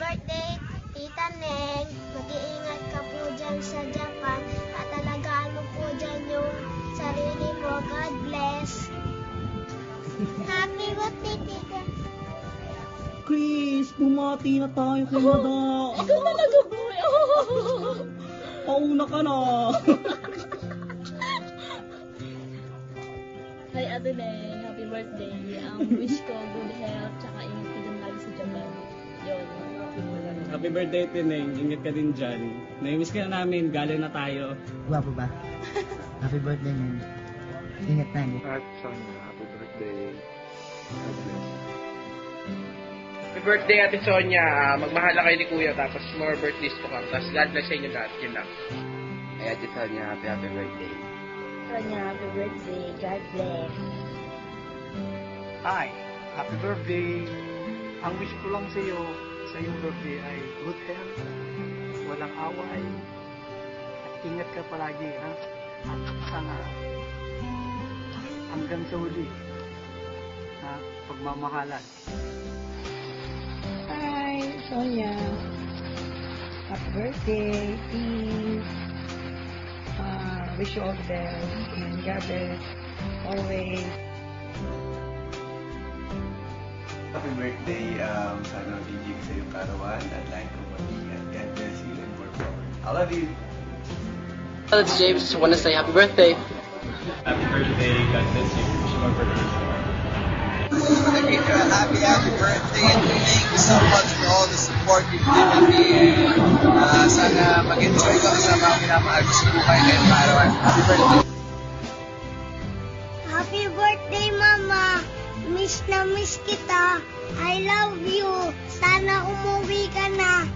birthday, Tita Neng. Mag-iingat ka po dyan sa Japan at alagaan mo po dyan yung sarili mo. God bless. Happy birthday, Tita. Chris, bumati na tayo kay Mada. Ikaw talaga, boy. Pauna ka na. Hi, Ate Neng. Happy birthday. Wish ko good health, tsaka ingat ka dyan lagi sa Japan. Yun. Happy birthday, Tineng. Ingat ka din dyan. Nai-miss ka na namin. Galing na tayo. Guwapo ba? Happy birthday, man. Ingat na. At Sonia, happy birthday. God bless. Happy birthday, Ate Sonia. Magmahala kayo ni Kuya, tapos more birthdays to come. Tapos God bless sa inyo lahat. Yun lang. Ay, Ate Sonia, happy birthday. Sonia, happy birthday. God bless. Hi, happy birthday. Ang wish ko lang sa iyo, sa iyong birthday ay good health, walang away, at ingat ka palagi, ha? At sana hanggang sa huli, ha? Pagmamahalan. Hi, Sonia. Happy birthday. Peace. Wish you all the best. And God bless. Always. Happy birthday. Sana matigil sa iyong karawan at lahat kong mag-ingat. God bless you and more power. I love you. Hello, it's James. Just want to say happy birthday. Happy birthday. God bless you. Wish you more birthdays. Happy birthday, and thank you so much for all the support you've given me. Sana mag-enjoy ka sa mga pinapahal ko sa buhay ngayong araw. Happy birthday. Happy birthday, Mama. Miss na miss kita. I love you. Sana umuwi ka na.